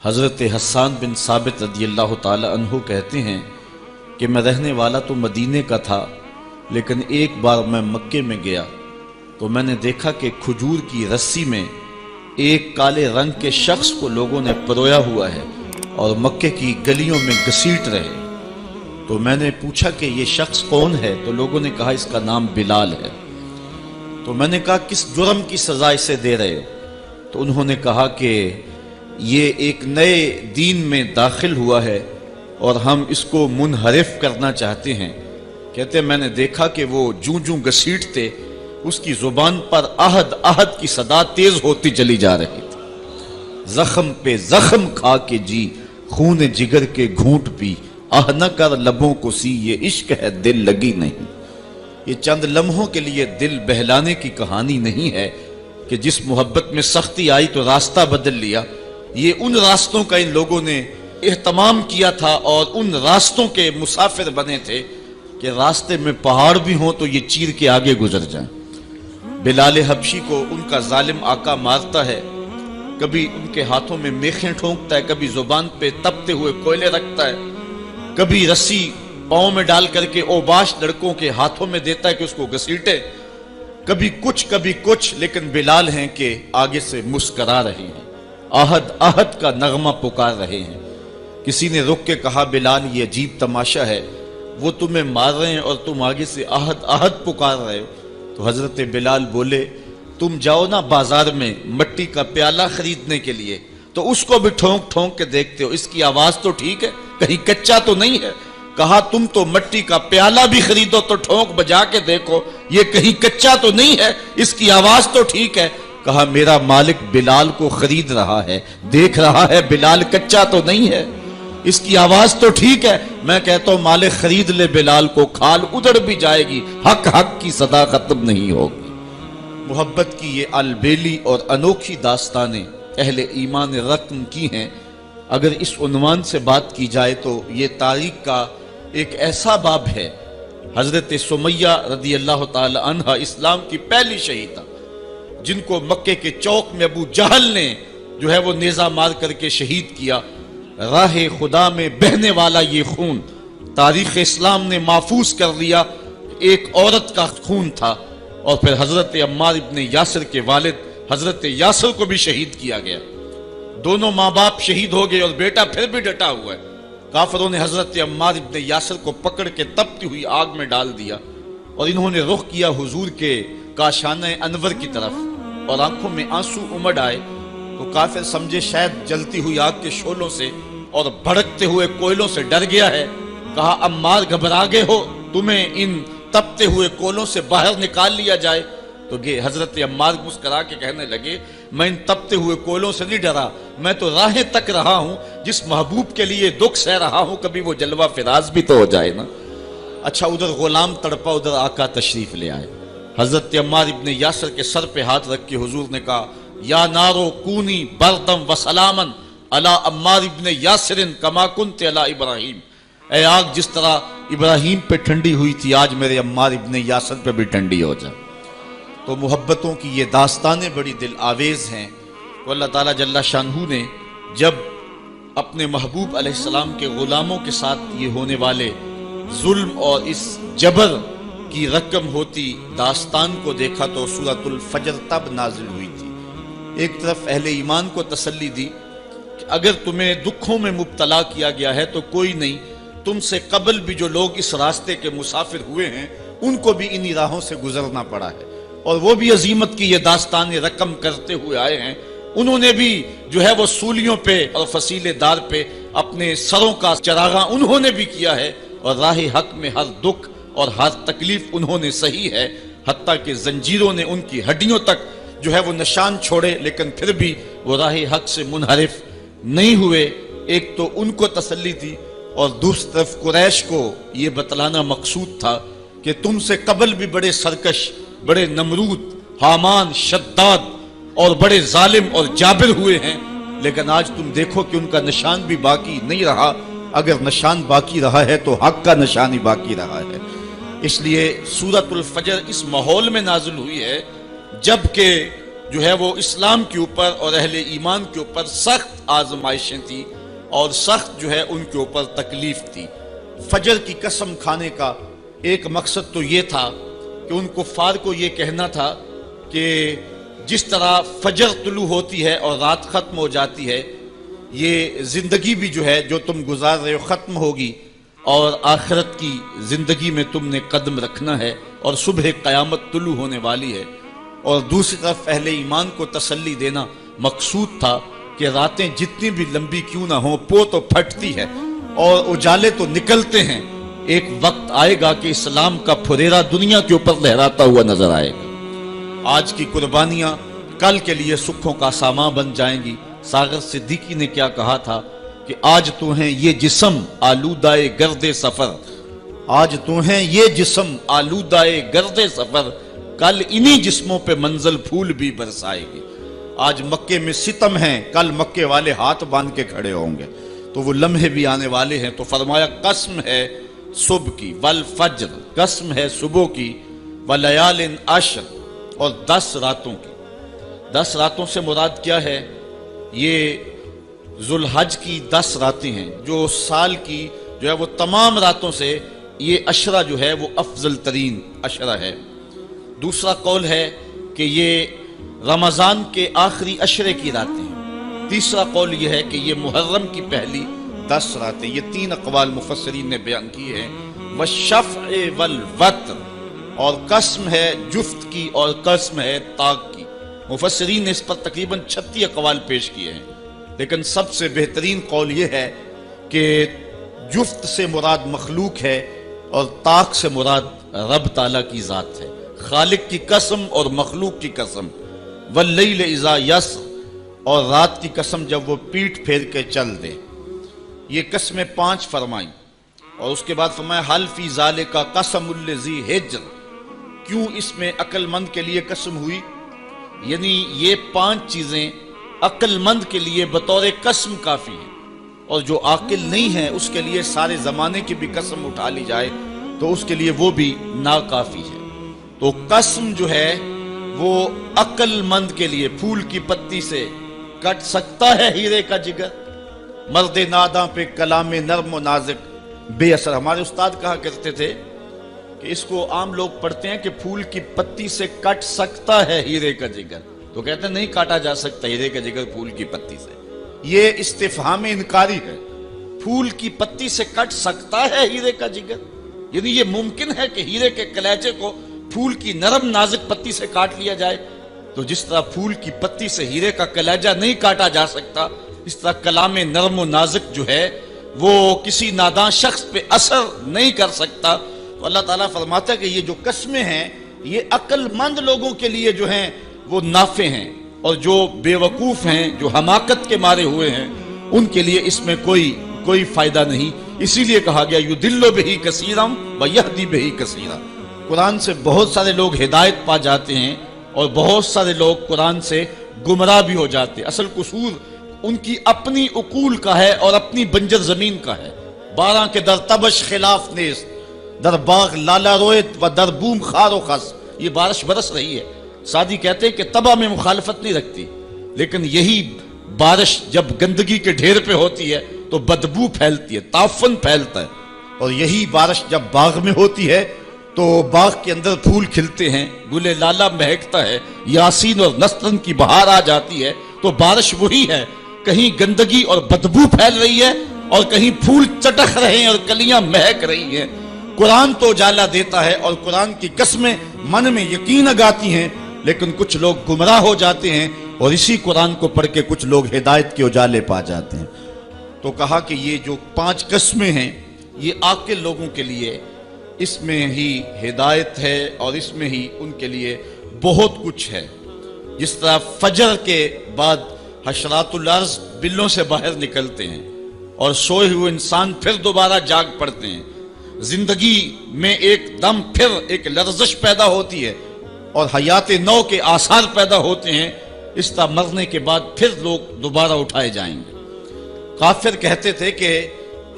حضرت حسان بن ثابت رضی اللہ تعالی عنہ کہتے ہیں کہ میں رہنے والا تو مدینے کا تھا، لیکن ایک بار میں مکے میں گیا تو میں نے دیکھا کہ کھجور کی رسی میں ایک کالے رنگ کے شخص کو لوگوں نے پرویا ہوا ہے اور مکے کی گلیوں میں گھسیٹ رہے۔ تو میں نے پوچھا کہ یہ شخص کون ہے؟ تو لوگوں نے کہا اس کا نام بلال ہے۔ تو میں نے کہا کس جرم کی سزا اسے دے رہے ہو؟ تو انہوں نے کہا کہ یہ ایک نئے دین میں داخل ہوا ہے اور ہم اس کو منحرف کرنا چاہتے ہیں۔ کہتے ہیں میں نے دیکھا کہ وہ جوں جوں گھسیٹتے اس کی زبان پر احد احد کی صدا تیز ہوتی چلی جا رہی تھی۔ زخم پہ زخم کھا کے جی، خون جگر کے گھونٹ پی، آہ نہ کر لبوں کو سی، یہ عشق ہے دل لگی نہیں۔ یہ چند لمحوں کے لیے دل بہلانے کی کہانی نہیں ہے کہ جس محبت میں سختی آئی تو راستہ بدل لیا۔ یہ ان راستوں کا ان لوگوں نے اہتمام کیا تھا اور ان راستوں کے مسافر بنے تھے کہ راستے میں پہاڑ بھی ہوں تو یہ چیر کے آگے گزر جائیں۔ بلال حبشی کو ان کا ظالم آقا مارتا ہے، کبھی ان کے ہاتھوں میں میخیں ٹھونکتا ہے، کبھی زبان پہ تپتے ہوئے کوئلے رکھتا ہے، کبھی رسی پاؤں میں ڈال کر کے اوباش لڑکوں کے ہاتھوں میں دیتا ہے کہ اس کو گھسیٹے، کبھی کچھ، لیکن بلال ہیں کہ آگے سے مسکرا رہے ہیں، آہد آہد کا نغمہ پکار رہے ہیں۔ کسی نے رک کے کہا بلال یہ عجیب تماشا ہے، وہ تمہیں مار رہے ہیں اور تم آگے سے آہد آہد پکار رہے ہو۔ تو حضرت بلال بولے تم جاؤ نا بازار میں مٹی کا پیالہ خریدنے کے لیے تو اس کو بھی ٹھونک ٹھونک کے دیکھتے ہو، اس کی آواز تو ٹھیک ہے، کہیں کچا تو نہیں ہے؟ کہا تم تو مٹی کا پیالہ بھی خریدو تو ٹھونک بجا کے دیکھو، یہ کہیں کچا تو نہیں ہے، اس کی آواز تو ٹھیک ہے۔ کہا میرا مالک بلال کو خرید رہا ہے، دیکھ رہا ہے بلال کچا تو نہیں ہے، اس کی آواز تو ٹھیک ہے۔ میں کہتا ہوں مالک خرید لے بلال کو، کھال ادھڑ بھی جائے گی، حق حق کی صدا ختم نہیں ہوگی۔ محبت کی یہ البیلی اور انوکھی داستانیں اہل ایمان رقم کی ہیں۔ اگر اس عنوان سے بات کی جائے تو یہ تاریخ کا ایک ایسا باب ہے۔ حضرت سمیہ رضی اللہ تعالی عنہ اسلام کی پہلی شہیدہ، جن کو مکے کے چوک میں ابو جہل نے جو ہے وہ نیزہ مار کر کے شہید کیا۔ راہ خدا میں بہنے والا یہ خون تاریخ اسلام نے محفوظ کر لیا، ایک عورت کا خون تھا۔ اور پھر حضرت عمار ابن یاسر کے والد حضرت یاسر کو بھی شہید کیا گیا، دونوں ماں باپ شہید ہو گئے اور بیٹا پھر بھی ڈٹا ہوا ہے۔ کافروں نے حضرت عمار ابن یاسر کو پکڑ کے تپتی ہوئی آگ میں ڈال دیا اور انہوں نے رخ کیا حضور کے کاشانہ انور کی طرف اور آنکھوں میں آنسو امڑ آئے تو کافر سمجھے شاید جلتی ہوئی آگ کے شعلوں سے اور بھڑکتے ہوئے کوئلوں سے ڈر گیا ہے۔ کہا عمار گھبرا گئے ہو، تمہیں ان تپتے ہوئے کوئلوں سے باہر نکال لیا جائے؟ تو حضرت عمار مسکرا کے کہنے لگے میں ان تپتے ہوئے کوئلوں سے نہیں ڈرا، میں تو راہیں تک رہا ہوں، جس محبوب کے لیے دکھ سہ رہا ہوں کبھی وہ جلوہ فراز بھی تو ہو جائے نا۔ اچھا ادھر غلام تڑپا، ادھر آقا تشریف لے آئے۔ حضرت عمار ابن یاسر کے سر پہ ہاتھ رکھ کے حضور نے کہا یا نارو کونی بردم و سلامن علی عمار ابن یاسر کما کنت علی ابراہیم، اے آگ جس طرح ابراہیم پہ ٹھنڈی ہوئی تھی آج میرے عمار ابن یاسر پہ بھی ٹھنڈی ہو جائے۔ تو محبتوں کی یہ داستانیں بڑی دل آویز ہیں۔ تو اللہ تعالیٰ جل شانہ نے جب اپنے محبوب علیہ السلام کے غلاموں کے ساتھ یہ ہونے والے ظلم اور اس جبر کی رقم ہوتی داستان کو دیکھا تو سورۃ الفجر تب نازل ہوئی تھی۔ ایک طرف اہل ایمان کو تسلی دی کہ اگر تمہیں دکھوں میں مبتلا کیا گیا ہے تو کوئی نہیں، تم سے قبل بھی جو لوگ اس راستے کے مسافر ہوئے ہیں ان کو بھی انہی راہوں سے گزرنا پڑا ہے اور وہ بھی عظیمت کی یہ داستان رقم کرتے ہوئے آئے ہیں۔ انہوں نے بھی جو ہے وہ سولیوں پہ اور فصیلے دار پہ اپنے سروں کا چراغاں انہوں نے بھی کیا ہے اور راہ حق میں ہر دکھ اور ہر تکلیف انہوں نے سہی ہے، حتیٰ کہ زنجیروں نے ان کی ہڈیوں تک جو ہے وہ نشان چھوڑے، لیکن پھر بھی وہ راہ حق سے منحرف نہیں ہوئے۔ ایک تو ان کو تسلی تھی اور دوسری طرف قریش کو یہ بتلانا مقصود تھا کہ تم سے قبل بھی بڑے سرکش، بڑے نمرود، حامان، شداد اور بڑے ظالم اور جابر ہوئے ہیں، لیکن آج تم دیکھو کہ ان کا نشان بھی باقی نہیں رہا۔ اگر نشان باقی رہا ہے تو حق کا نشان ہی باقی رہا ہے۔ اس لیے سورۃ الفجر اس ماحول میں نازل ہوئی ہے جبکہ جو ہے وہ اسلام کے اوپر اور اہل ایمان کے اوپر سخت آزمائشیں تھیں اور سخت جو ہے ان کے اوپر تکلیف تھی۔ فجر کی قسم کھانے کا ایک مقصد تو یہ تھا کہ ان کفار کو یہ کہنا تھا کہ جس طرح فجر طلوع ہوتی ہے اور رات ختم ہو جاتی ہے، یہ زندگی بھی جو ہے جو تم گزار رہے ہو ختم ہوگی، اور آخرت کی زندگی میں تم نے قدم رکھنا ہے اور صبح قیامت طلوع ہونے والی ہے۔ اور دوسری طرف اہل ایمان کو تسلی دینا مقصود تھا کہ راتیں جتنی بھی لمبی کیوں نہ ہوں، پو تو پھٹتی ہے اور اجالے تو نکلتے ہیں، ایک وقت آئے گا کہ اسلام کا پھریرا دنیا کے اوپر لہراتا ہوا نظر آئے گا۔ آج کی قربانیاں کل کے لیے سکھوں کا سامان بن جائیں گی۔ ساغر صدیقی نے کیا کہا تھا کہ آج تو ہیں یہ جسم آلودائے گرد سفر، آج تو ہیں یہ جسم آلودائے گرد سفر، کل انہی جسموں پہ منزل پھول بھی برسائے گی۔ آج مکے میں ستم ہیں، کل مکے والے ہاتھ باندھ کے کھڑے ہوں گے، تو وہ لمحے بھی آنے والے ہیں۔ تو فرمایا قسم ہے صبح کی، والفجر، قسم ہے صبح کی، ولیال عشر، اور 10 راتوں کی۔ 10 راتوں سے مراد کیا ہے؟ یہ ذوالحج کی 10 راتیں ہیں، جو سال کی جو ہے وہ تمام راتوں سے یہ عشرہ جو ہے وہ افضل ترین عشرہ ہے۔ دوسرا قول ہے کہ یہ رمضان کے آخری عشرے کی راتیں ہیں۔ تیسرا قول یہ ہے کہ یہ محرم کی پہلی 10 راتیں۔ یہ 3 اقوال مفسرین نے بیان کی ہیں۔ والشفع والوتر، اور قسم ہے جفت کی اور قسم ہے طاق کی۔ مفسرین نے اس پر تقریباً 36 اقوال پیش کیے ہیں، لیکن سب سے بہترین قول یہ ہے کہ جفت سے مراد مخلوق ہے اور طاق سے مراد رب تعالیٰ کی ذات ہے۔ خالق کی قسم اور مخلوق کی قسم۔ واللیل اذا یسر، اور رات کی قسم جب وہ پیٹ پھیر کے چل دے۔ یہ قسمیں 5 فرمائیں، اور اس کے بعد فرمایا حل فی ذالک قسم الذی ہجر، کیوں اس میں عقل مند کے لیے قسم ہوئی؟ یعنی یہ 5 چیزیں عقل مند کے لیے بطور قسم کافی ہیں، اور جو عاقل نہیں ہے اس کے لیے سارے زمانے کی بھی قسم اٹھا لی جائے تو اس کے لیے وہ بھی ناکافی ہے۔ تو قسم جو ہے وہ عقل مند کے لیے، پھول کی پتی سے کٹ سکتا ہے ہیرے کا جگر، مرد ناداں پہ کلام نرم و نازک بے اثر۔ ہمارے استاد کہا کرتے تھے کہ اس کو عام لوگ پڑھتے ہیں کہ پھول کی پتی سے کٹ سکتا ہے ہیرے کا جگر، تو کہتے ہیں نہیں کاٹا جا سکتا ہیرے کا جگر پھول کی پتی سے۔ یہ استفہام انکاری ہے۔ پھول کی پتی سے کٹ سکتا ہے ہیرے کا جگر، یعنی یہ ممکن ہے کہ ہیرے کے کلیجے کو پھول کی نرم نازک پتی سے کاٹ لیا جائے؟ تو جس طرح پھول کی پتی سے ہیرے کا کلیجہ نہیں کاٹا جا سکتا، اس طرح کلام نرم و نازک جو ہے وہ کسی ناداں شخص پہ اثر نہیں کر سکتا۔ تو اللہ تعالیٰ فرماتا ہے کہ یہ جو قسمیں ہیں یہ عقل مند لوگوں کے لیے جو ہیں وہ نافع ہیں، اور جو بے وقوف ہیں، جو حماقت کے مارے ہوئے ہیں، ان کے لیے اس میں کوئی فائدہ نہیں۔ اسی لیے کہا گیا یضل بہ کثیرا ویہدی بہ کثیرا۔ قرآن سے بہت سارے لوگ ہدایت پا جاتے ہیں اور بہت سارے لوگ قرآن سے گمراہ بھی ہو جاتے ہیں۔ اصل قصور ان کی اپنی عقول کا ہے اور اپنی بنجر زمین کا ہے۔ 12 کے در تبش خلاف نیست، در باغ لالا رویت و در بوم خار و خس۔ یہ بارش برس رہی ہے، سعدی کہتے ہیں کہ تباہ میں مخالفت نہیں رکھتی، لیکن یہی بارش جب گندگی کے ڈھیر پہ ہوتی ہے تو بدبو پھیلتی ہے، تعفن پھیلتا ہے، اور یہی بارش جب باغ میں ہوتی ہے تو باغ کے اندر پھول کھلتے ہیں، گل لالا مہکتا ہے، یاسین اور نسترن کی بہار آ جاتی ہے۔ تو بارش وہی ہے، کہیں گندگی اور بدبو پھیل رہی ہے اور کہیں پھول چٹخ رہے ہیں اور کلیاں مہک رہی ہیں۔ قرآن تو اجالا دیتا ہے اور قرآن کی قسمیں من میں یقین اگاتی ہیں، لیکن کچھ لوگ گمراہ ہو جاتے ہیں اور اسی قرآن کو پڑھ کے کچھ لوگ ہدایت کے اجالے پا جاتے ہیں۔ تو کہا کہ یہ جو 5 قسمیں ہیں یہ عاقل لوگوں کے لیے، اس میں ہی ہدایت ہے اور اس میں ہی ان کے لیے بہت کچھ ہے۔ جس طرح فجر کے بعد حشرات الارض بلوں سے باہر نکلتے ہیں اور سوئے ہوئے انسان پھر دوبارہ جاگ پڑتے ہیں، زندگی میں ایک دم پھر ایک لرزش پیدا ہوتی ہے اور حیات نو کے آثار پیدا ہوتے ہیں، اس طرح مرنے کے بعد پھر لوگ دوبارہ اٹھائے جائیں گے۔ کافر کہتے تھے کہ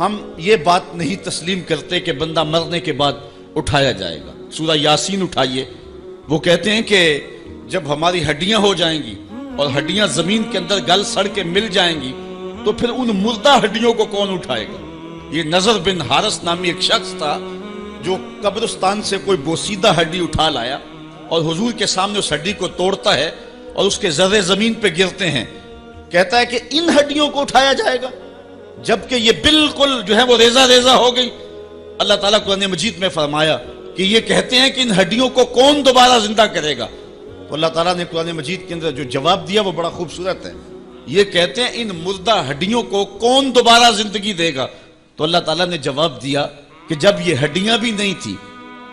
ہم یہ بات نہیں تسلیم کرتے کہ بندہ مرنے کے بعد اٹھایا جائے گا۔ سورہ یاسین اٹھائیے، وہ کہتے ہیں کہ جب ہماری ہڈیاں ہو جائیں گی اور ہڈیاں زمین کے اندر گل سڑ کے مل جائیں گی تو پھر ان مردہ ہڈیوں کو کون اٹھائے گا؟ یہ نضر بن حارث نامی ایک شخص تھا جو قبرستان سے کوئی بوسیدہ ہڈی اٹھا لایا اور حضور کے سامنے اس ہڈی کو توڑتا ہے اور اس کے ذرے زمین پہ گرتے ہیں. کہتا ہے کہ ان ہڈیوں کو اٹھایا جائے گا جبکہ یہ بالکل جو ہے وہ ریزہ ریزہ ہو گئی. اللہ تعالیٰ قرآن مجید میں فرمایا کہ یہ کہتے ہیں کہ ان ہڈیوں کو کون دوبارہ زندہ کرے گا؟ تو اللہ تعالیٰ نے قرآن مجید کے اندر جو جواب دیا وہ بڑا خوبصورت ہے. یہ کہتے ہیں ان مردہ ہڈیوں کو کون دوبارہ زندگی دے گا؟ تو اللہ تعالیٰ نے جواب دیا کہ جب یہ ہڈیاں بھی نہیں تھی،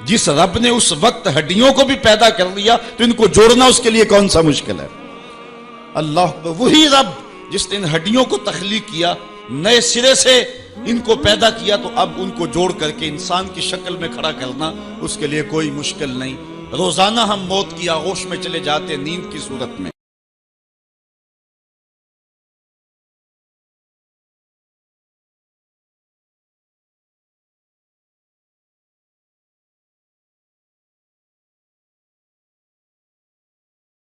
جس رب نے اس وقت ہڈیوں کو بھی پیدا کر لیا تو ان کو جوڑنا اس کے لیے کون سا مشکل ہے؟ اللہ وہی رب جس نے ان ہڈیوں کو تخلیق کیا، نئے سرے سے ان کو پیدا کیا، تو اب ان کو جوڑ کر کے انسان کی شکل میں کھڑا کرنا اس کے لیے کوئی مشکل نہیں. روزانہ ہم موت کی آغوش میں چلے جاتے نیند کی صورت میں.